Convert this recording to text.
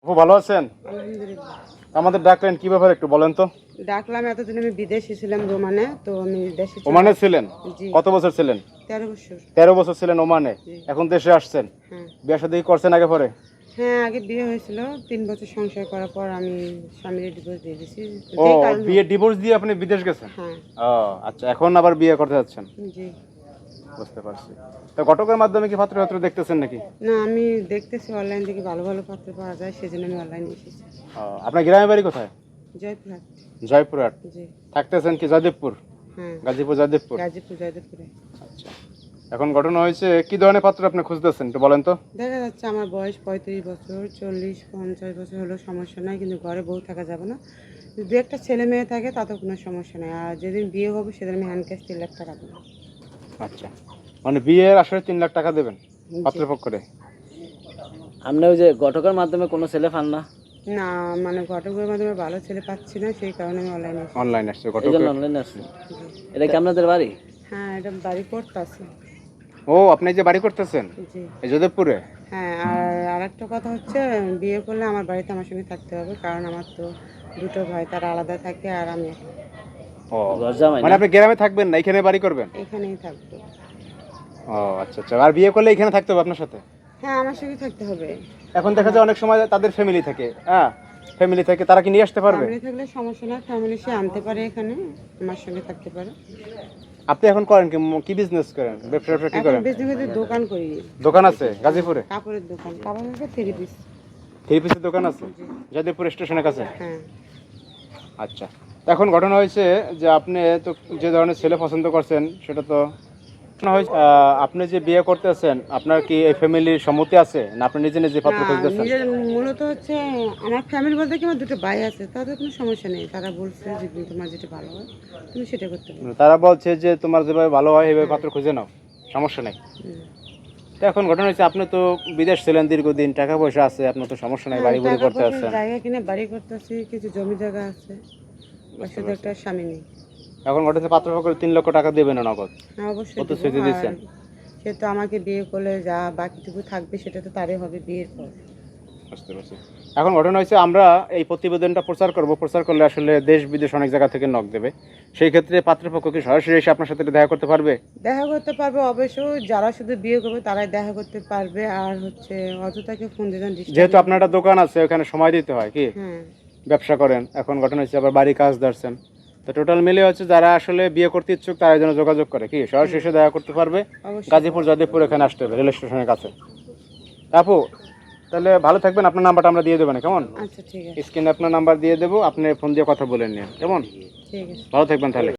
আপু ভালো আছেন? আলহামদুলিল্লাহ। আমাদের ডাকলেন কি ব্যাপারে একটু বলেন তো। ডাকলাম এতদিন আমি বিদেশে ছিলাম রোমানে, তো আমি দেশে ওমানে ছিলেন? জি কত বছর ছিলেন? 13 বছর। 13 বছর ছিলেন ওমানে, জি এখন দেশে আসছেন। হ্যাঁ। বিয়ে শাদী করছেন আগে পরে? হ্যাঁ, আগে বিয়ে হয়েছিল, 3 বছর সংসার করার পর আমি স্বামীর ডিভোর্স দিয়ে দিয়েছি। ও, যেই কারণ বিয়ে হোক। ডিভোর্স দিয়ে আপনি বিদেশ গেছেন? হ্যাঁ। ও আচ্ছা, এখন আবার বিয়ে করতে যাচ্ছেন। জি বুঝতে পারছি। তো ঘটকের মাধ্যমে কি পাত্র দেখতেছেন নাকি? না, আমি দেখতেছি অনলাইন থেকে ভালো ভালো পাত্র পাওয়া যায়, সেজন্য আমি অনলাইনে এসেছি। ও, আপনার গ্রামের বাড়ি কোথায়? জয়পুরহাট। জয়পুরহাট। জি থাকতেছেন কি জয়দেবপুর? হ্যাঁ, গাজীপুর জয়দেবপুর। গাজীপুর জয়দেবপুরে। আচ্ছা, এখন ঘটনা হয়েছে কি ধরনের পাত্র আপনি খুঁজতেছেন একটু বলেন তো। দেখা যাচ্ছে আমার বয়স 35 বছর, 40-50 বছর হলেও সমস্যা নাই, কিন্তু ঘরে বউ থাকা যাবে না। দু একটা ছেলে মেয়ে থাকে তাতেও কোনো সমস্যা নেই। আর যেদিন বিয়ে হবে সেদিন আমি হ্যান্ড ক্যাশ 3 লাখ টাকা দেবো। আচ্ছা, মানে বিয়ের আসলে 3 লাখ টাকা দেবেন পাত্রপক্ষরে? আপনি ওই যে ঘটকের মাধ্যমে কোনো ছেলে পান না? না, মানে ঘটকের মাধ্যমে ভালো ছেলে পাচ্ছি না, সেই কারণে আমি অনলাইনে এসেছি। অনলাইন আসছে এই ঘটক? জন্য অনলাইনে আসছে। এটা কি আপনাদের বাড়ি? হ্যাঁ, এটা বাড়ি করতে আছে। ও, আপনি যে বাড়ি করতেছেন জি এই যোধপুরে? হ্যাঁ। আর আরেকটা কথা হচ্ছে, বিয়ে করলে আমার বাড়িতে আমার সঙ্গে থাকতে হবে, কারণ আমার তো দুটো ভাই, তারা আলাদা থাকে আর আমি একা। ও, ঘর জামাই মানে না? আপনি গ্রামে থাকবেন না, এখানে বাড়ি করবেন? এখানেই থাকবো। ও আচ্ছা আচ্ছা, আর বিয়ে করলে এখানে থাকতে হবে আপনার সাথে? হ্যাঁ, আমার সঙ্গে থাকতে হবে। এখন দেখা যায় অনেক সময় তাদের ফ্যামিলি থাকে, হ্যাঁ, ফ্যামিলি থেকে তারা কি নিয়ে আসতে পারবে? ফ্যামিলি থাকলে সমস্যা না, ফ্যামিলি সে আনতে পারে, এখানে আমার সঙ্গে থাকতে পারে। আপনি এখন করেন কি, কি বিজনেস করেন, ব্যবসা কি এখন করেন? বেশি দোকান করি। দোকান আছে গাজীপুরে? কাপড়ের দোকান, কাপড় মানে 3 পিস। 3 পিসের দোকান আছে যাদবপুর স্টেশনের কাছে? হ্যাঁ। আচ্ছা, এখন ঘটনা হয়েছে যে আপনি তো যে ধরনের ছেলে পছন্দ করছেন সেটা তো ঘটনা হয়েছে, আপনি যে বিয়ে করতেছেন আপনার কি এই ফ্যামিলির সম্মতি আছে না আপনি নিজে নিজে পাত্র না, খুঁজতেছেন? নিজের মূলত হচ্ছে আমার ফ্যামিলি বলতে কি, আমার দুটো ভাই আছে, তাদের কোনো সমস্যা নেই। তারা বলছে যে তোমার যেটা ভালো হয় তুমি সেটা করতে পারো। তারা বলছে যে তোমার যেভাবে ভালো হয় সেভাবে পাত্র খুঁজে নাও, সমস্যা নেই। হুম। তো এখন ঘটনা হচ্ছে আপনি তো বিদেশ ছিলেন দীর্ঘদিন, টাকা পয়সা আছে, আপনার তো সমস্যা নাই, হ্যাঁ, বাড়ি বুড়ি টাকা করতে পয়সা, আছেন। জায়গা কিনে বাড়ি করতেছি, কিছু জমি জায়গা আছে, আর শুধু একটা স্বামী নেই। এখন ঘটনা হচ্ছে পাত্র পক্ষের 3 লক্ষ টাকা দেবেন না নগদ? হ্যাঁ, অবশ্যই কত দেবো। স্মৃতি আর দিচ্ছেন? সে তো আমাকে বিয়ে করলে যা বাকিটুকু থাকবে সেটা তো তারই হবে বিয়ের পর। বুঝতে পারছি। এখন ঘটনা হয়েছে আমরা এই প্রতিবেদনটা প্রচার করব, প্রচার করলে আসলে দেশ বিদেশ অনেক জায়গা থেকে নক দেবে, সেই ক্ষেত্রে পাত্রপক্ষ কি সরাসরি এসে আপনার সাথে দেখা করতে পারবে? দেখা করতে পারবে অবশ্যই, যারা শুধু বিয়ে করবে তারাই দেখা করতে পারবে। আর হচ্ছে অযথাকে ফোন দিবেন, যেহেতু আপনার একটা দোকান আছে ওখানে সময় দিতে হয়, কি হ্যাঁ ব্যবসা করেন, এখন ঘটনা হচ্ছে আবার বাড়ি কাজ ধরছেন, তো টোটাল মিলে হচ্ছে যারা আসলে বিয়ে করতে ইচ্ছুক তারা যেন যোগাযোগ করে, কি সরাসরি এসে দেখা করতে পারবে। অবশ্যই। গাজীপুর জয়দেবপুর এখানে আসতে হবে, রেল স্টেশনের কাছে। আপু তাহলে ভালো থাকবেন, আপনার নাম্বারটা আমরা দিয়ে দেবো না কেমন? আচ্ছা ঠিক আছে। স্ক্রিনে আপনার নাম্বার দিয়ে দেবো, আপনি ফোন দিয়ে কথা বলে নিন কেমন? ঠিক আছে। ভালো থাকবেন তাহলে।